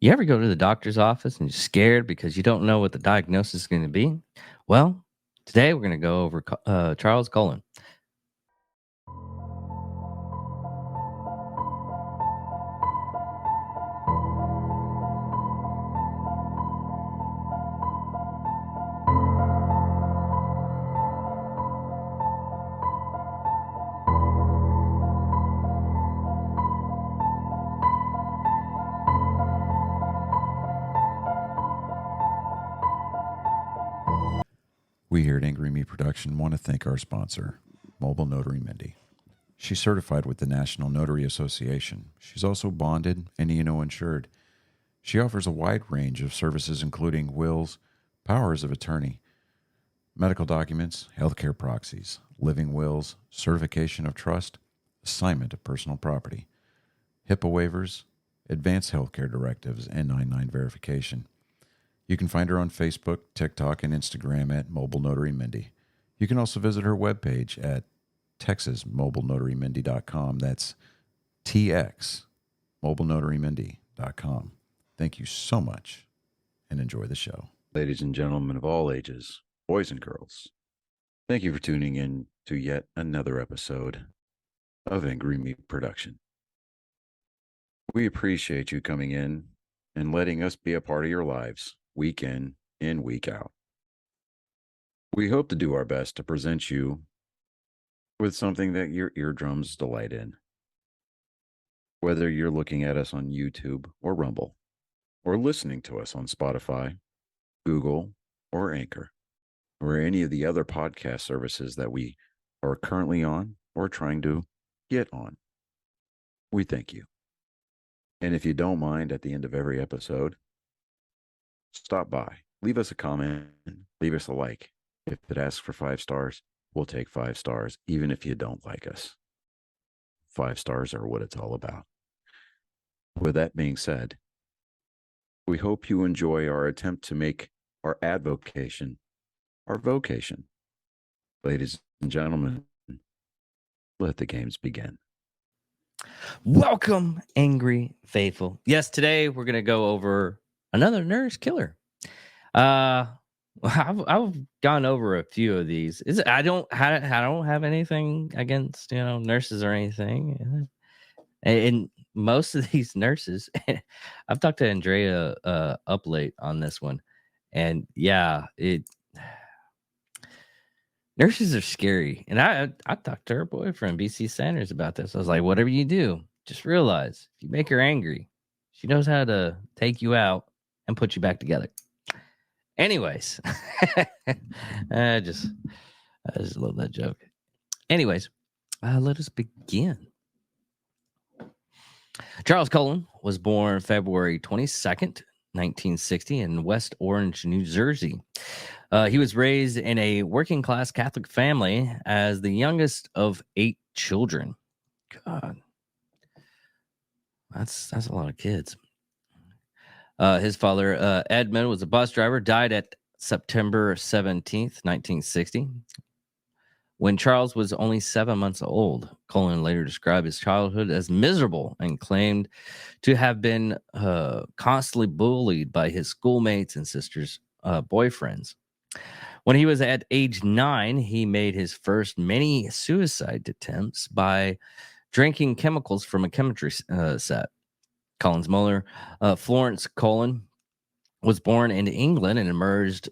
You ever go to the doctor's office and you're scared because you don't know what the diagnosis is going to be? Well, today we're going to go over Charles Cullen. We here at Angry Me Production want to thank our sponsor, Mobile Notary Mindy. She's certified with the National Notary Association. She's also bonded and E&O insured. She offers a wide range of services including wills, powers of attorney, medical documents, healthcare proxies, living wills, certification of trust, assignment of personal property, HIPAA waivers, advanced healthcare directives, and 99 verification. You can find her on Facebook, TikTok, and Instagram at Mobile Notary Mindy. You can also visit her webpage at TexasMobileNotaryMindy.com. That's TX, MobileNotaryMindy.com. Thank you so much and enjoy the show. Ladies and gentlemen of all ages, boys and girls, thank you for tuning in to yet another episode of Angry Me Production. We appreciate you coming in and letting us be a part of your lives week in and week out. We hope to do our best to present you with something that your eardrums delight in. Whether you're looking at us on YouTube or Rumble, or listening to us on Spotify, Google, or Anchor, or any of the other podcast services that we are currently on or trying to get on, we thank you. And if you don't mind, at the end of every episode, stop by, leave us a comment, leave us a like. If it asks for 5 stars, we'll take 5 stars, even if you don't like us. 5 stars are what it's all about. With that being said, we hope you enjoy our attempt to make our advocation our vocation. Ladies and gentlemen, let the games begin. Welcome, Angry Faithful. Yes, today we're going to go over another nurse killer. I've gone over a few of these. I don't have anything against nurses or anything, and most of these nurses, I've talked to Andrea up late on this one, and yeah, nurses are scary. And I talked to her boyfriend BC Sanders about this. I was like, whatever you do, just realize if you make her angry, she knows how to take you out and put you back together. Anyways, I just love that joke. Anyways, let us begin. Charles Cullen was born February 22nd, 1960 in West Orange, New Jersey. He was raised in a working-class Catholic family as the youngest of 8 children. God, that's a lot of kids. His father, Edmund, was a bus driver, died at September 17th, 1960. When Charles was only 7 months old, Cullen later described his childhood as miserable and claimed to have been constantly bullied by his schoolmates and sister's boyfriends. When he was at age 9, he made his first many suicide attempts by drinking chemicals from a chemistry set. Cullen's mother, Florence Cullen, was born in England and immigrated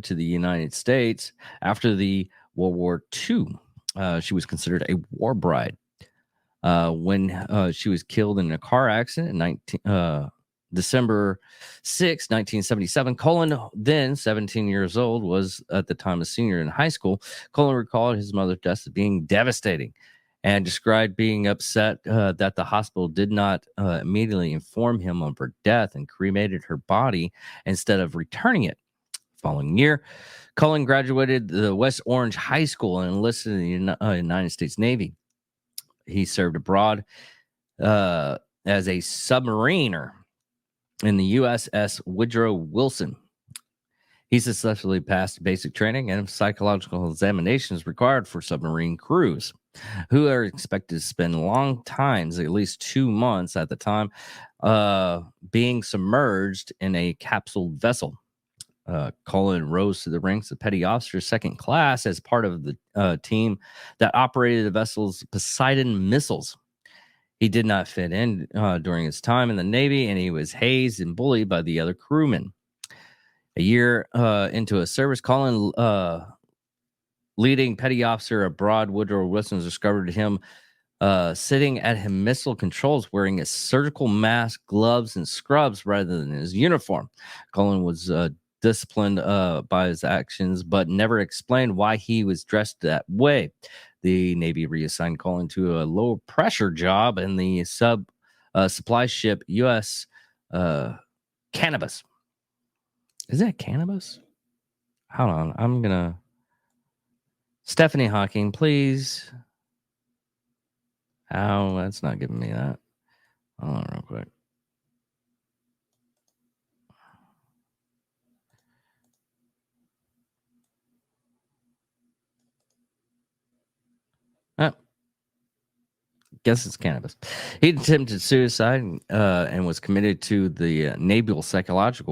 to the United States after the World War II. She was considered a war bride. When she was killed in a car accident in December 6, 1977, Cullen, then 17 years old, was at the time a senior in high school. Cullen recalled his mother's death as being devastating and described being upset that the hospital did not immediately inform him of her death and cremated her body instead of returning it. The following year, Cullen graduated the West Orange High School and enlisted in the United States Navy. He served abroad as a submariner in the USS Woodrow Wilson. He successfully passed basic training and psychological examinations required for submarine crews. who are expected to spend long times, at least 2 months at the time, being submerged in a capsule vessel. Cullen rose to the ranks of petty officer second class as part of the team that operated the vessel's Poseidon missiles. He did not fit in during his time in the Navy, and he was hazed and bullied by the other crewmen. A year into his service, Cullen, leading petty officer abroad, Woodrow Wilson, discovered him sitting at his missile controls wearing a surgical mask, gloves, and scrubs rather than his uniform. Cullen was disciplined by his actions, but never explained why he was dressed that way. The Navy reassigned Cullen to a low pressure job in the supply ship U.S. Cannabis. Is that cannabis? Hold on. I'm going to. Stephanie Hawking, please. Oh, that's not giving me that. Hold on real quick. Guess it's cannabis. He attempted suicide and was committed to the Naval Psychiatric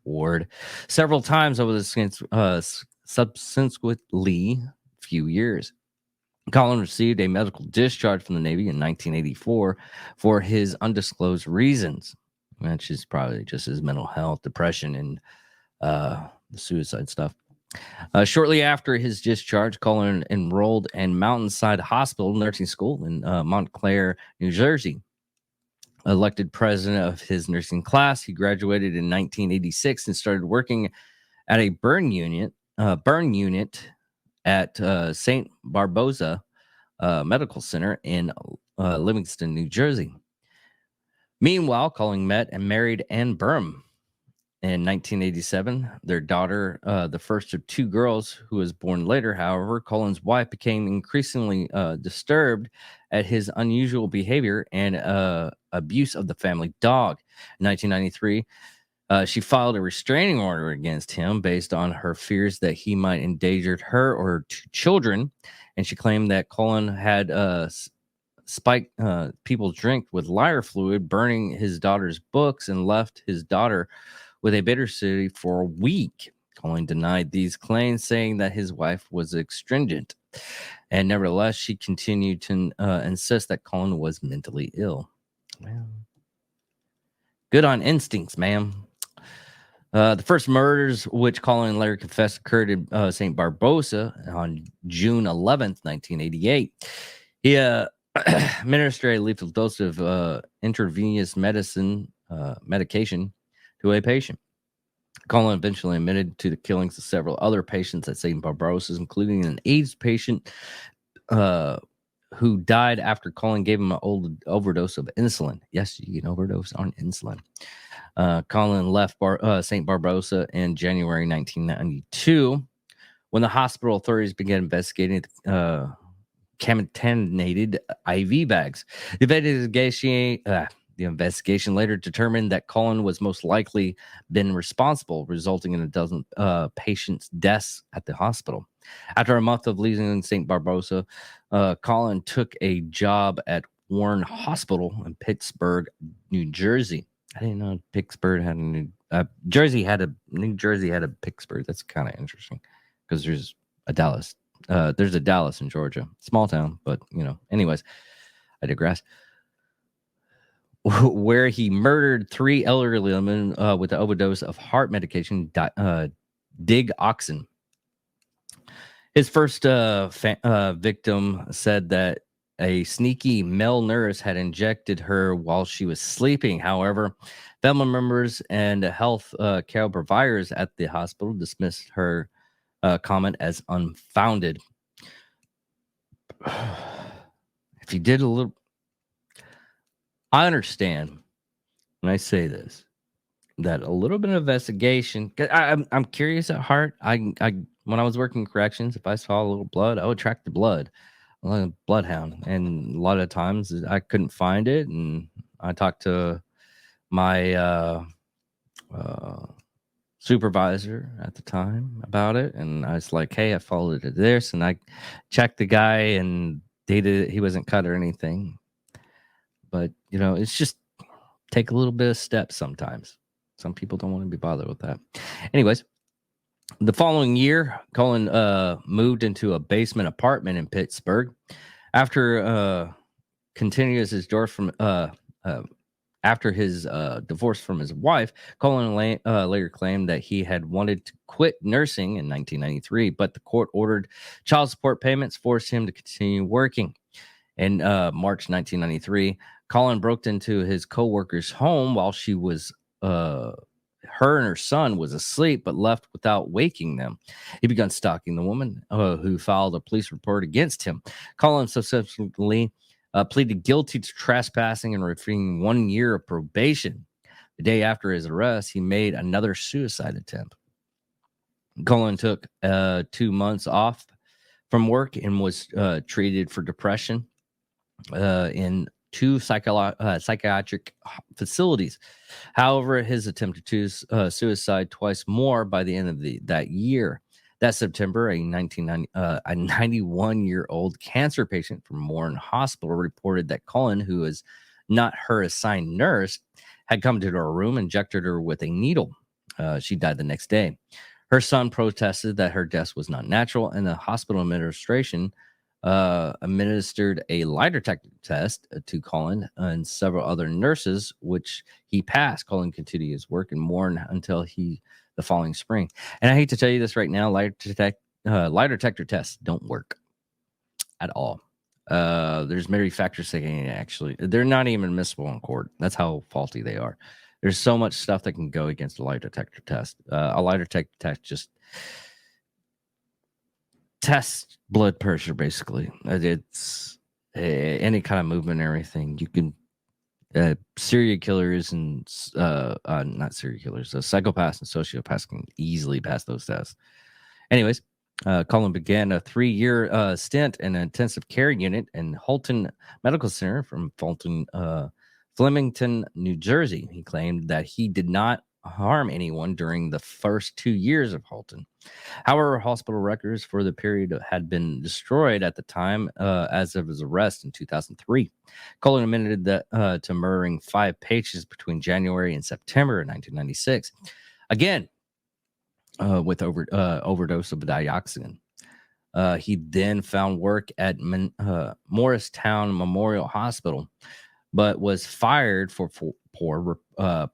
Ward several times over the subsequently few years. Cullen received a medical discharge from the Navy in 1984 for his undisclosed reasons, which is probably just his mental health, depression, and the suicide stuff. Shortly after his discharge, Cullen enrolled in Mountainside Hospital nursing school in Montclair, New Jersey. Elected president of his nursing class, he graduated in 1986 and started working at a burn unit at St. Barbosa Medical Center in Livingston, New Jersey. Meanwhile, Cullen met and married Ann Burm. In 1987, their daughter, the first of two girls who was born later, however, Cullen's wife became increasingly disturbed at his unusual behavior and abuse of the family dog. In 1993, she filed a restraining order against him based on her fears that he might endanger her or her two children, and she claimed that Cullen had spiked people's drink with lighter fluid, burning his daughter's books, and left his daughter with a babysitter for a week. Cullen denied these claims, saying that his wife was astringent. And nevertheless, she continued to insist that Cullen was mentally ill. Well, good on instincts, ma'am. The first murders, which Cullen later confessed, occurred in St. Barbosa on June 11th, 1988. He administered a lethal dose of intravenous medication to a patient. Cullen eventually admitted to the killings of several other patients at St. Barbara's, including an AIDS patient who died after Cullen gave him an overdose of insulin. Yes, you can overdose on insulin. Cullen left St. Barbosa in January 1992 when the hospital authorities began investigating contaminated IV bags. The investigation later determined that Cullen was most likely been responsible, resulting in a dozen patients' deaths at the hospital. After a month of leaving St. Barbosa, Cullen took a job at Warren Hospital in Pittsburgh, New Jersey. I didn't know Pittsburgh had a New Jersey had a Pittsburgh. That's kind of interesting because there's a Dallas. There's a Dallas in Georgia, small town, but anyways, I digress. Where he murdered three elderly women with the overdose of heart medication, digoxin. His first victim said that a sneaky male nurse had injected her while she was sleeping. However, family members and health care providers at the hospital dismissed her comment as unfounded. If you did a little... I understand when I say this, that a little bit of investigation. I'm curious at heart. I when I was working corrections, if I saw a little blood, I would track the blood, like a bloodhound. And a lot of times I couldn't find it, and I talked to my supervisor at the time about it, and I was like, "Hey, I followed it to this," and I checked the guy, and he wasn't cut or anything. But it's just take a little bit of steps sometimes. Some people don't want to be bothered with that. Anyways, the following year, Cullen moved into a basement apartment in Pittsburgh. After continuing his door from after his divorce from his wife, Cullen later claimed that he had wanted to quit nursing in 1993, but the court ordered child support payments, forced him to continue working. In March 1993, Cullen broke into his co-worker's home while she was her and her son was asleep, but left without waking them. He began stalking the woman, who filed a police report against him. Cullen subsequently pleaded guilty to trespassing and receiving 1 year of probation. The day after his arrest, he made another suicide attempt. Cullen took 2 months off from work and was treated for depression in 2 psychiatric facilities. However, his attempted to suicide twice more by the end of that year. That September, a 91-year-old cancer patient from Warren Hospital reported that Cullen, who is not her assigned nurse, had come to her room and injected her with a needle. She died the next day. Her son protested that her death was not natural, and the hospital administration administered a lie detector test to Cullen and several other nurses, which he passed. Cullen continued his work in Warren until the following spring. And I hate to tell you this right now, lie detector tests don't work at all. There's many factors saying actually they're not even admissible in court. That's how faulty they are. There's so much stuff that can go against a lie detector test. A lie detector test just tests blood pressure, basically. It's any kind of movement and everything. You can serial killers and not serial killers, psychopaths and sociopaths can easily pass those tests. Anyways, Cullen began a 3-year stint in an intensive care unit in Holton Medical Center from Flemington, New Jersey. He claimed that he did not harm anyone during the first 2 years of Holton. However, hospital records for the period had been destroyed at the time as of his arrest in 2003. Cullen admitted that to murdering 5 patients between January and September of 1996. Again, with overdose of dioxin. He then found work at Morristown Memorial Hospital, but was fired for poor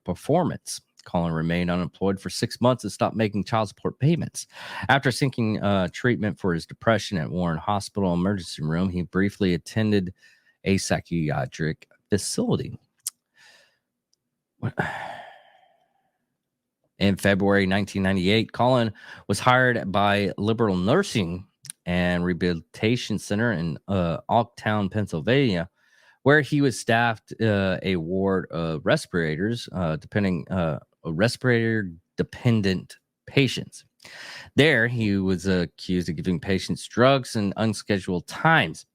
performance. Cullen remained unemployed for 6 months and stopped making child support payments. After seeking treatment for his depression at Warren Hospital emergency room, he briefly attended a psychiatric facility. In February 1998, Cullen was hired by Liberal Nursing and Rehabilitation Center in Oaktown, Pennsylvania, where he was staffed a ward of respirator-dependent patients. There, he was accused of giving patients drugs in unscheduled times.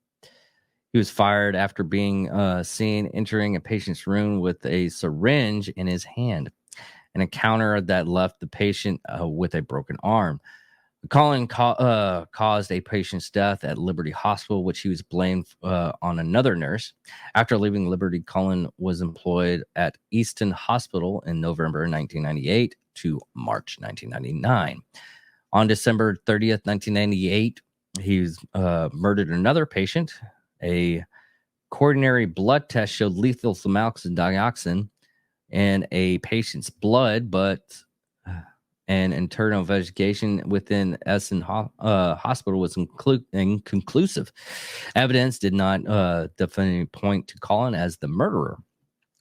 He was fired after being seen entering a patient's room with a syringe in his hand, an encounter that left the patient with a broken arm. Cullen caused a patient's death at Liberty Hospital, which he was blamed on another nurse. After leaving Liberty, Cullen was employed at Easton Hospital in November 1998 to March 1999. On December 30th, 1998, he murdered another patient. A coronary blood test showed lethal dioxin in a patient's blood, but an internal investigation within Essen Hospital was inconclusive. Evidence did not definitely point to Cullen as the murderer.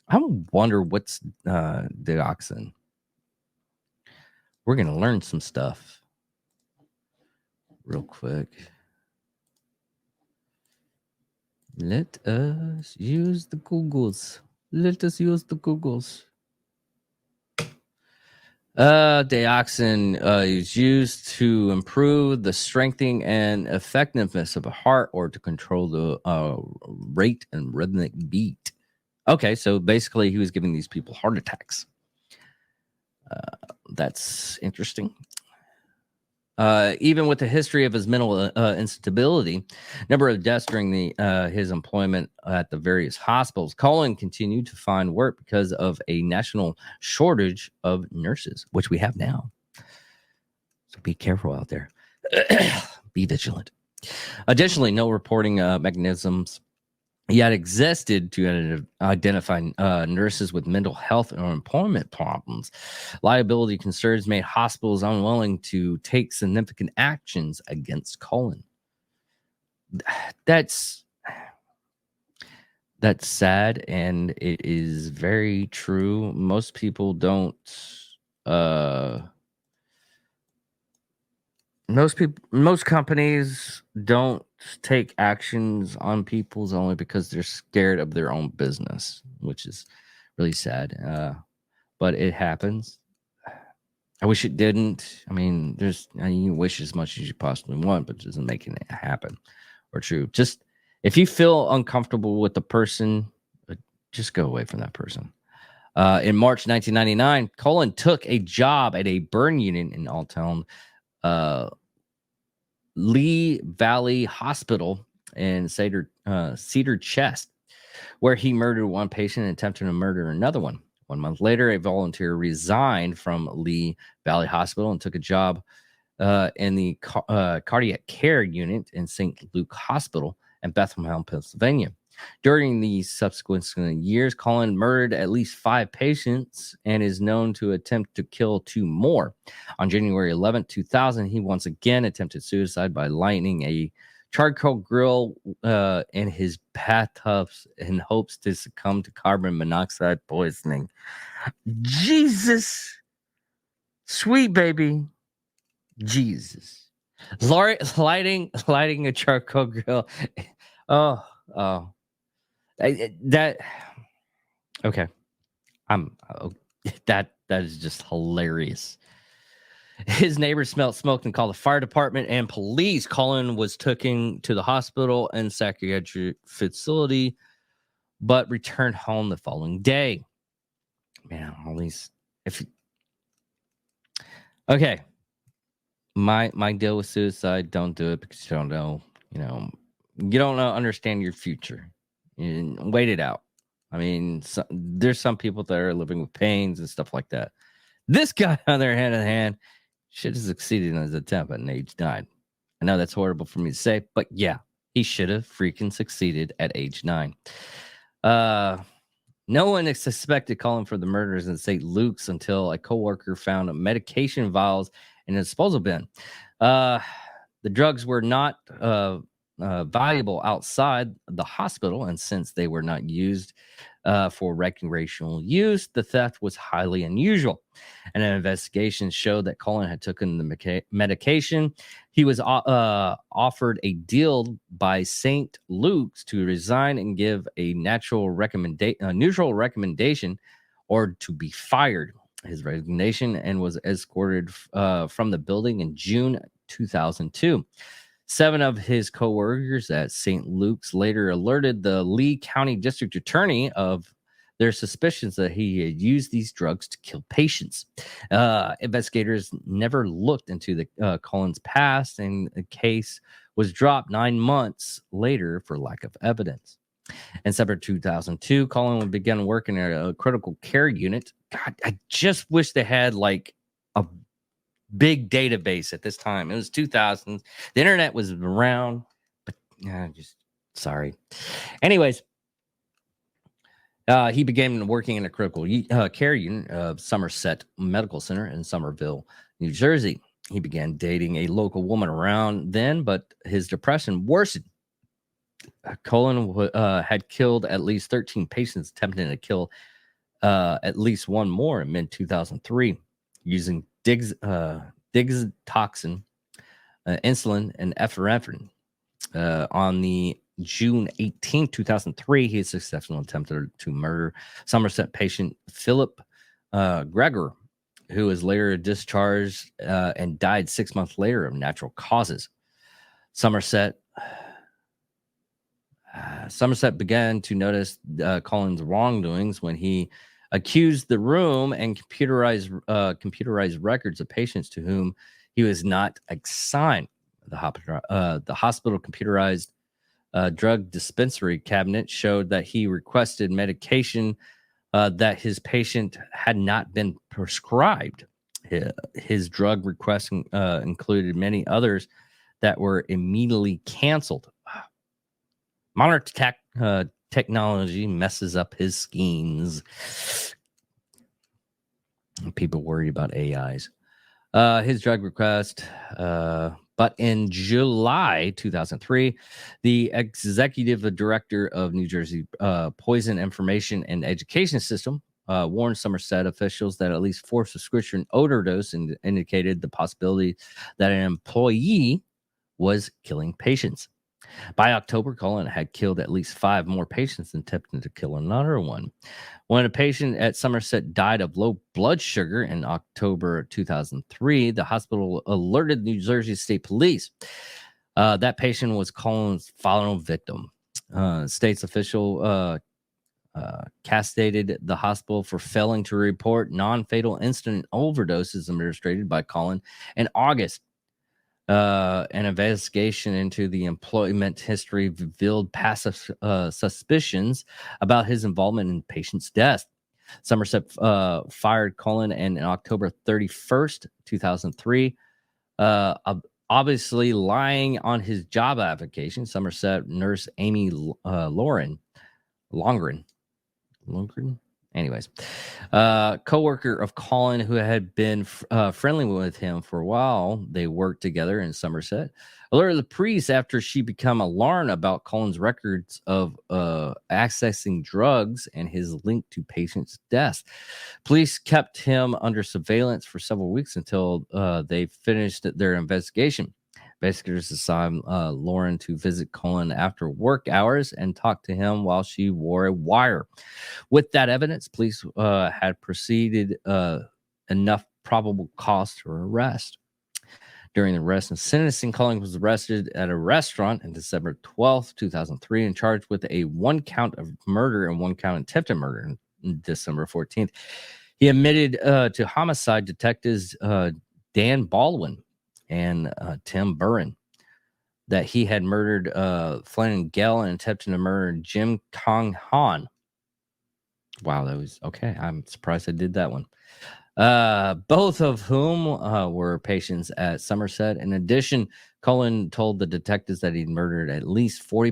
I wonder what's dioxin. We're going to learn some stuff real quick. Let us use the Googles. Dioxin is used to improve the strengthening and effectiveness of a heart or to control the rate and rhythmic beat. Okay, so basically he was giving these people heart attacks. That's interesting. Even with the history of his mental instability, number of deaths during his employment at the various hospitals, Cullen continued to find work because of a national shortage of nurses, which we have now. So be careful out there. Be vigilant. Additionally, no reporting mechanisms yet existed to identify nurses with mental health or employment problems. Liability concerns made hospitals unwilling to take significant actions against Cullen. That's sad, and it is very true. Most people don't. Most companies don't take actions on people's only because they're scared of their own business, which is really sad. But it happens. I wish it didn't. I mean, you wish as much as you possibly want, but it doesn't make it happen or true. Just if you feel uncomfortable with the person, just go away from that person. In March 1999, Cullen took a job at a burn unit in Alltown, Lee Valley Hospital in Cedar Chest, where he murdered one patient and attempted to murder another one. 1 month later, a volunteer resigned from Lee Valley Hospital and took a job in the cardiac care unit in St. Luke Hospital in Bethlehem, Pennsylvania. During the subsequent years, Cullen murdered at least 5 patients and is known to attempt to kill 2 more. On January 11, 2000, he once again attempted suicide by lighting a charcoal grill in his bathtubs in hopes to succumb to carbon monoxide poisoning. Jesus. Sweet baby. Jesus. Lighting a charcoal grill. Oh. Okay. That is just hilarious. His neighbors smelled smoke and called the fire department and police. Cullen was taken to the hospital and psychiatric facility, but returned home the following day. Man, at least okay. My deal with suicide: don't do it because you don't know. You don't understand your future. Wait it out. I mean, there's some people that are living with pains and stuff like that. This guy, on their hand, should have succeeded in his attempt at age 9. I know that's horrible for me to say, but yeah, he should have freaking succeeded at age 9. No one suspected Cullen for the murders in St. Luke's until a coworker found medication vials in a disposal bin. The drugs were not valuable outside the hospital, and since they were not used for recreational use, the theft was highly unusual. And an investigation showed that Cullen had taken the medication. He was offered a deal by St. Luke's to resign and give a neutral recommendation, or to be fired. His resignation and was escorted from the building in June 2002. 7 of his co-workers at St. Luke's later alerted the Lee County District Attorney of their suspicions that he had used these drugs to kill patients. Investigators never looked into the Cullen's past, and the case was dropped 9 months later for lack of evidence. In September 2002, Cullen began working at a critical care unit. God, I just wish they had like a big database at this time. It was 2000s. The internet was around, but just sorry. Anyways, he began working in a critical care unit of Somerset Medical Center in Somerville, New Jersey. He began dating a local woman around then, but his depression worsened. Cullen had killed at least 13 patients, attempting to kill at least one more in mid-2003 using Diggs toxin, insulin, and epinephrine. On the June 18, 2003, he successfully attempted to murder Somerset patient Philip Gregor, who was later discharged and died 6 months later of natural causes. Somerset began to notice Cullen's wrongdoings when he accused the room and computerized records of patients to whom he was not assigned. The hospital computerized drug dispensary cabinet showed that he requested medication that his patient had not been prescribed. His drug requests included many others that were immediately canceled. Modern technology messes up his schemes. People worried about AIs. His drug request. But in July 2003, the executive director of New Jersey Poison Information and Education System warned Somerset officials that at least 4 prescription overdose indicated the possibility that an employee was killing patients. By October, Cullen had killed at least 5 more patients and attempted to kill another one. When a patient at Somerset died of low blood sugar in October 2003, the hospital alerted New Jersey State Police. That patient was Cullen's final victim. State's official castigated the hospital for failing to report non-fatal incident overdoses administered by Cullen in August. An investigation into the employment history revealed passive suspicions about his involvement in patients' death. Somerset fired Cullen in October 31st, 2003. Obviously lying on his job application, Somerset nurse Amy Longren. Anyways, co-worker of Cullen who had been friendly with him for a while, they worked together in Somerset, alerted the police after she became alarmed about Cullen's records of accessing drugs and his link to patients' deaths. Police kept him under surveillance for several weeks until they finished their investigation. Investigators assigned Lauren to visit Cullen after work hours and talk to him while she wore a wire. With that evidence, police had proceeded enough probable cause to arrest. During the arrest and sentencing, Cullen was arrested at a restaurant on December 12th, 2003, and charged with a 1 count of murder and 1 count of attempted murder on December 14th. He admitted to homicide detectives Dan Baldwin and Tim Burren that he had murdered Flannan Gale and attempted to murder Jim Kong Han. Wow, that was okay. I'm surprised I did that one. Both of whom were patients at Somerset. In addition, Cullen told the detectives that he'd murdered at least 40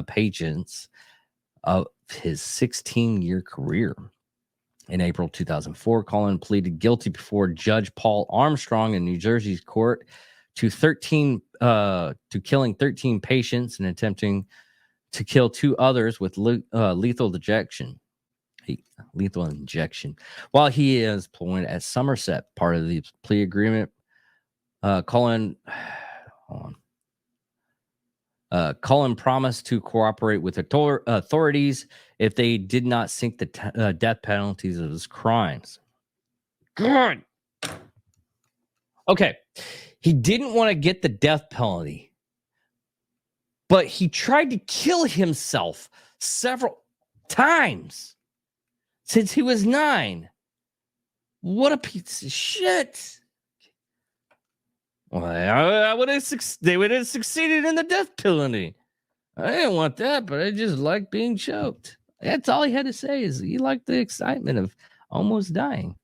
patients of his 16-year career. In April 2004, Cullen pleaded guilty before Judge Paul Armstrong in New Jersey's court to killing 13 patients and attempting to kill 2 others with lethal injection. While he is employed at Somerset, part of the plea agreement, Cullen promised to cooperate with authorities if they did not sink the death penalties of his crimes. Good. Okay. He didn't want to get the death penalty, but he tried to kill himself several times since he was 9. What a piece of shit. Well, they would have succeeded in the death penalty. I didn't want that, but I just liked being choked. That's all he had to say, is he liked the excitement of almost dying.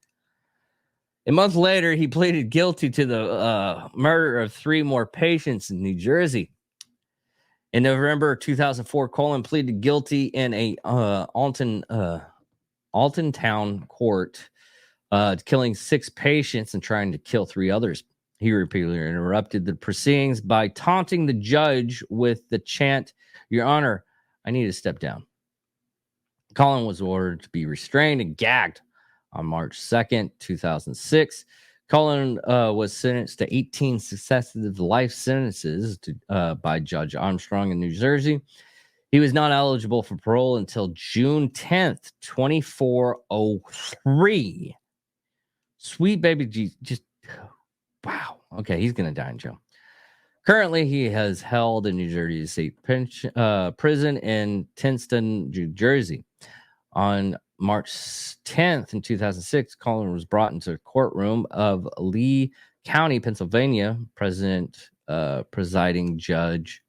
A month later, he pleaded guilty to the murder of 3 more patients in New Jersey. In November 2004, Cullen pleaded guilty in a Alton Town court, killing 6 patients and trying to kill 3 others. He repeatedly interrupted the proceedings by taunting the judge with the chant, "Your Honor, I need to step down." Cullen was ordered to be restrained and gagged on March 2nd, 2006. Cullen was sentenced to 18 successive life sentences by Judge Armstrong in New Jersey. He was not eligible for parole until June 10th, 2403. Sweet baby G, just wow. Okay, he's going to die in jail. Currently, he has held in New Jersey State Prison in Tinston, New Jersey. On March 10th in 2006, Cullen was brought into the courtroom of Lee County, Pennsylvania. Presiding judge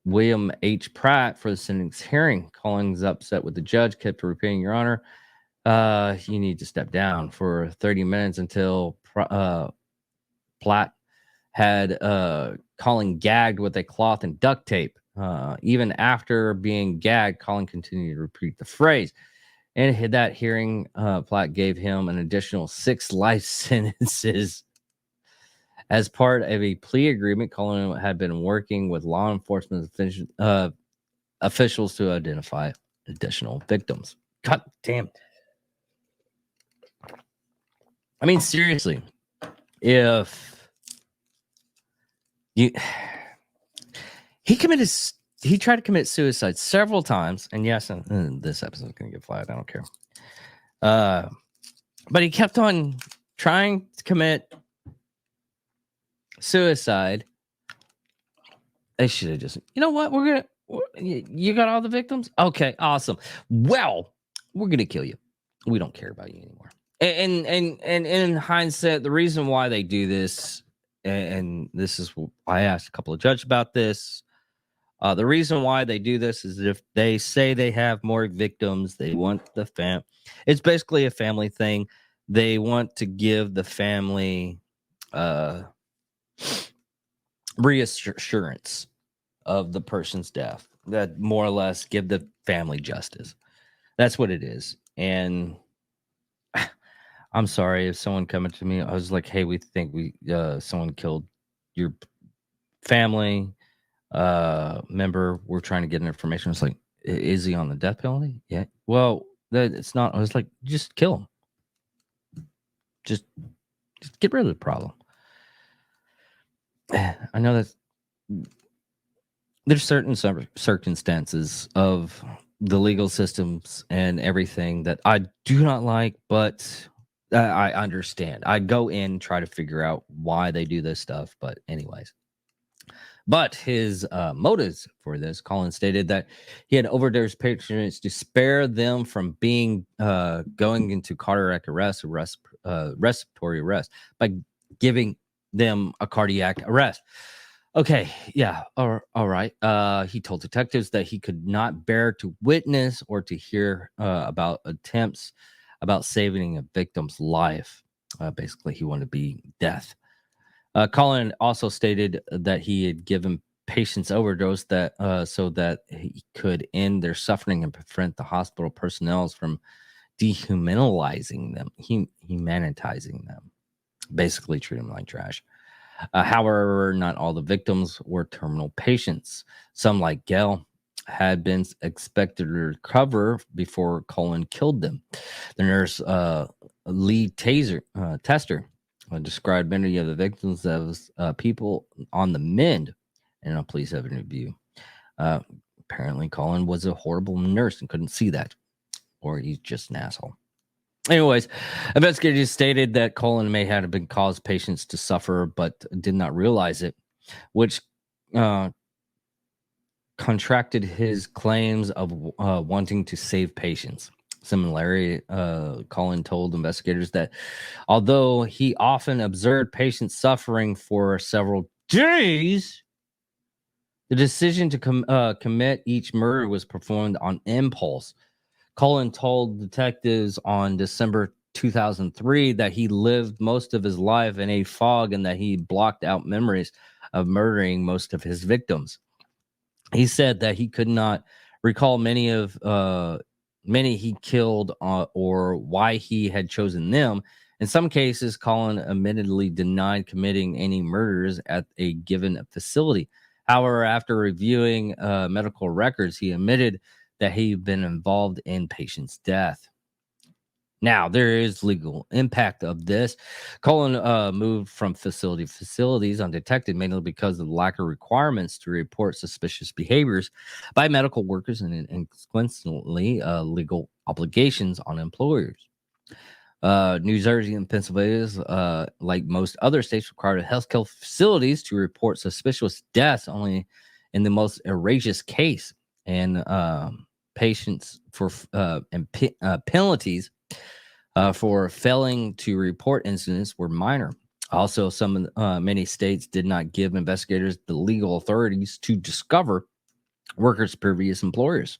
William H. Pratt for the sentencing hearing. Cullen's upset with the judge, kept repeating, "Your Honor, you need to step down," for 30 minutes until Platt had Cullen gagged with a cloth and duct tape. Even after being gagged, Cullen continued to repeat the phrase. And that hearing, Platt gave him an additional 6 life sentences. As part of a plea agreement, Cullen had been working with law enforcement officials to identify additional victims. God damn. I mean, seriously, if you he tried to commit suicide several times, and yes, this episode is gonna get flagged. I don't care. But he kept on trying to commit suicide. They should have just, you know what? You got all the victims? Okay, awesome. Well, we're gonna kill you. We don't care about you anymore. And in hindsight, the reason why they do this, and this is, I asked a couple of judges about this. The reason why they do this is if they say they have more victims, they want the it's basically a family thing. They want to give the family reassurance of the person's death, that more or less give the family justice. That's what it is. And I'm sorry if someone coming to me, I was like, "Hey, we think someone killed your family member. We're trying to get information." It's like, "Is he on the death penalty?" Yeah. Well, it's not. I was like, "Just kill him. Just get rid of the problem." I know that there's certain circumstances of the legal systems and everything that I do not like, but I understand. I go in, try to figure out why they do this stuff. But anyways, but his motives for this, Cullen stated that he had overdosed patients to spare them from being going into cardiac arrest or respiratory arrest by giving them a cardiac arrest. Okay, yeah, all right. He told detectives that he could not bear to witness or to hear about attempts about saving a victim's life. Basically, he wanted to be death. Cullen also stated that he had given patients overdose that so that he could end their suffering and prevent the hospital personnel from dehumanizing them, humanitizing them, basically treat them like trash. However, not all the victims were terminal patients. Some, like Gail, had been expected to recover before Cullen killed them. The nurse, Lee Tester, described many of the victims as people on the mend in a police interview. Apparently, Cullen was a horrible nurse and couldn't see that, or he's just an asshole. Anyways, investigators stated that Cullen may have been caused patients to suffer, but did not realize it, which contracted his claims of wanting to save patients. Similarly, Cullen told investigators that although he often observed patients suffering for several days, the decision to commit each murder was performed on impulse. Cullen told detectives on December 2003 that he lived most of his life in a fog and that he blocked out memories of murdering most of his victims. He said that he could not recall many he killed or why he had chosen them. In some cases, Cullen admittedly denied committing any murders at a given facility. However, after reviewing medical records, he admitted that he'd been involved in patients' death. Now, there is legal impact of this. Cullen moved from facility to facilities undetected, mainly because of the lack of requirements to report suspicious behaviors by medical workers and consequently legal obligations on employers. New Jersey and Pennsylvania, like most other states, required healthcare facilities to report suspicious deaths only in the most egregious case. And patients for penalties for failing to report incidents were minor. Also, many states did not give investigators the legal authorities to discover workers' previous employers.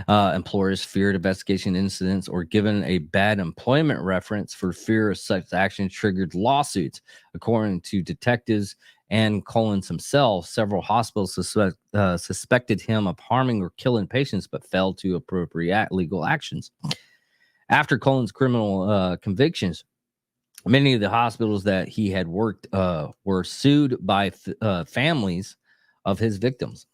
Employers feared investigation incidents or given a bad employment reference for fear of such action triggered lawsuits. According to detectives and Cullen's himself, several hospitals suspected him of harming or killing patients but failed to appropriate legal actions. After Cullen's criminal convictions, many of the hospitals that he had worked were sued by families of his victims.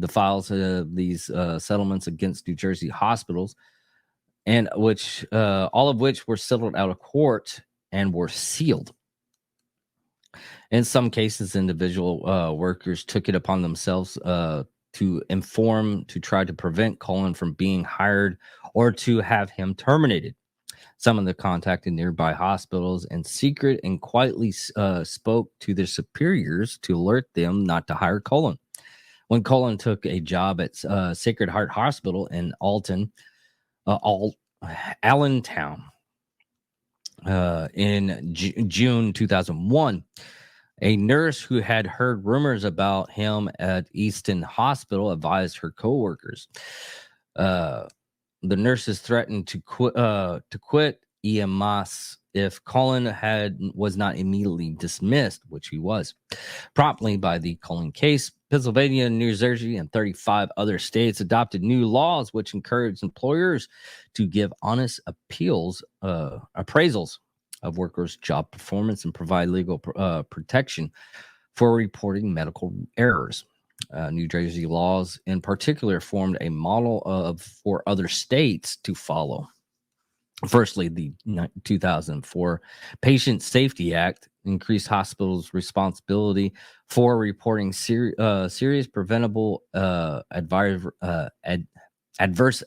The files of these settlements against New Jersey hospitals, and which all of which were settled out of court and were sealed. In some cases, individual workers took it upon themselves to try to prevent Cullen from being hired or to have him terminated. Some of them contacted nearby hospitals in secret and quietly spoke to their superiors to alert them not to hire Cullen. When Cullen took a job at Sacred Heart Hospital in Allentown in June 2001, a nurse who had heard rumors about him at Easton Hospital advised her coworkers. The nurses threatened to quit EMS if Cullen was not immediately dismissed, which he was promptly by the Cullen case. Pennsylvania, New Jersey, and 35 other states adopted new laws which encouraged employers to give honest appraisals of workers' job performance and provide legal protection for reporting medical errors. New Jersey laws, in particular, formed a model for other states to follow. Firstly, the 2004 Patient Safety Act increased hospitals' responsibility for reporting serious preventable adverse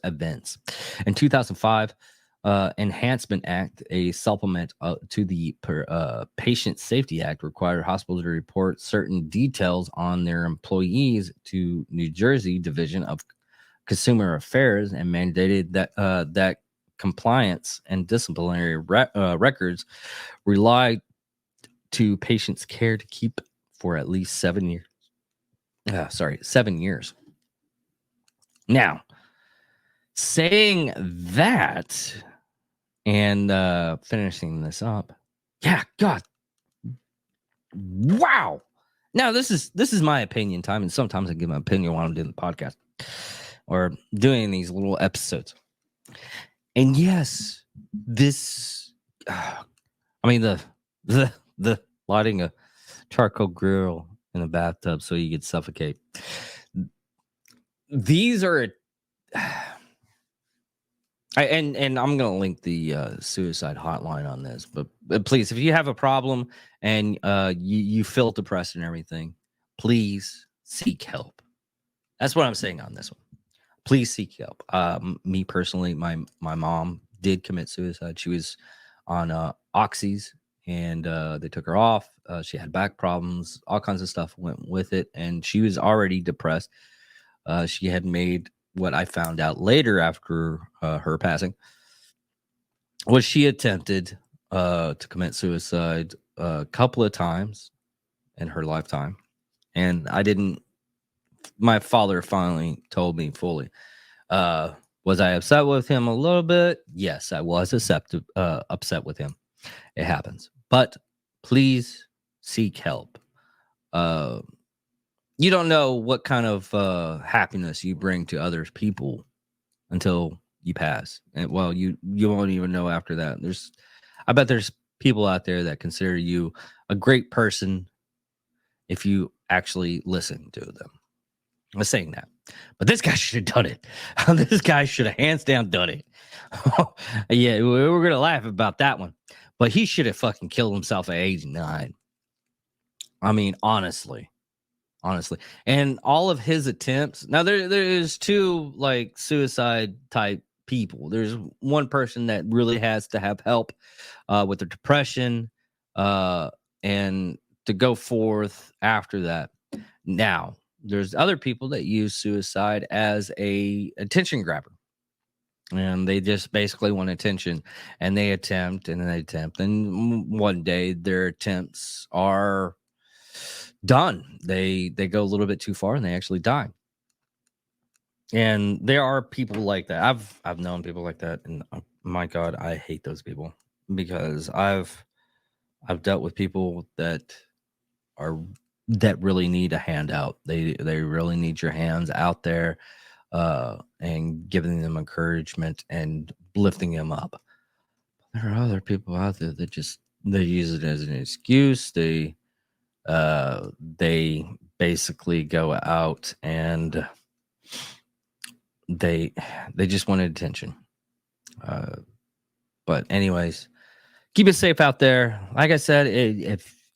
events. In 2005, Enhancement Act, a supplement to the Patient Safety Act, required hospitals to report certain details on their employees to New Jersey Division of Consumer Affairs and mandated that compliance and disciplinary records rely to patients' care to keep for at least 7 years. 7 years. Now, saying that and finishing this up, yeah, God, wow. Now this is my opinion time, and sometimes I give my opinion while I'm doing the podcast or doing these little episodes. And yes, this, I mean, the lighting a charcoal grill in a bathtub so you could suffocate. These are, and I'm gonna link the suicide hotline on this, but please, if you have a problem and you feel depressed and everything, please seek help. That's what I'm saying on this one. Please seek help. Me personally, my mom did commit suicide. She was on oxys, and they took her off. She had back problems, all kinds of stuff went with it, and she was already depressed. She had made what I found out later after her passing was she attempted to commit suicide a couple of times in her lifetime, and my father finally told me fully. Was I upset with him a little bit? Yes, I was upset with him. It happens. But please seek help. You don't know what kind of happiness you bring to other people until you pass. And well, you won't even know after that. I bet there's people out there that consider you a great person if you actually listen to them. I'm saying that, but this guy should have done it. This guy should have hands down done it. Yeah, we're gonna laugh about that one, but he should have fucking killed himself at age 9. I mean, honestly, and all of his attempts. Now there's two like suicide type people. There's one person that really has to have help with their depression, and to go forth after that. Now, there's other people that use suicide as a attention grabber. and they just basically want attention, and they attempt and they attempt, and one day their attempts are done. They go a little bit too far and they actually die. And there are people like that. I've known people like that, and my God, I hate those people, because I've dealt with people that really need a handout. They really need your hands out there, and giving them encouragement and lifting them up. There are other people out there that just they use it as an excuse. They basically go out and they just wanted attention. But anyways, keep it safe out there. Like I said,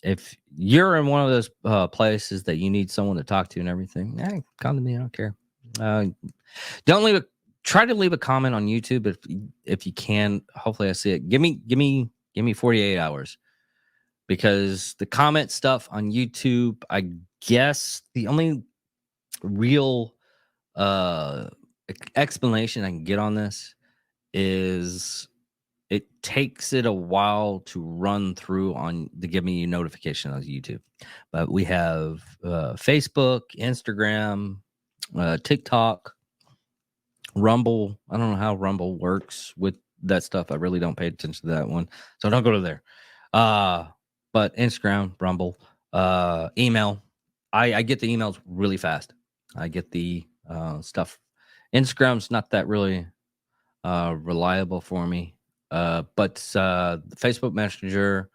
if you're in one of those places that you need someone to talk to and everything, come to me. I don't care. Try to leave a comment on YouTube if you can. Hopefully I see it. Give me 48 hours, because the comment stuff on YouTube, I guess the only real explanation I can get on this is it takes it a while to run through to give me a notification on YouTube. But we have Facebook, Instagram, TikTok, Rumble. I don't know how Rumble works with that stuff. I really don't pay attention to that one, so don't go to there. But Instagram, Rumble, email. I get the emails really fast. I get the stuff. Instagram's not that really reliable for me. But Facebook Messenger,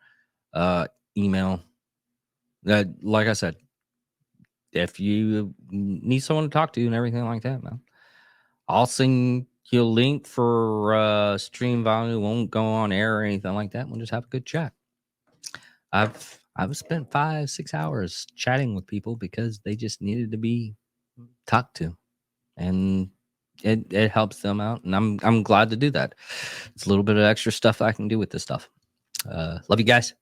email. Like I said, if you need someone to talk to and everything like that, man, I'll send you a link for stream volume. Won't go on air or anything like that. We'll just have a good chat. I've spent 5-6 hours chatting with people because they just needed to be talked to, and it helps them out, and I'm glad to do that. It's a little bit of extra stuff I can do with this stuff. Love you guys.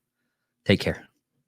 Take care.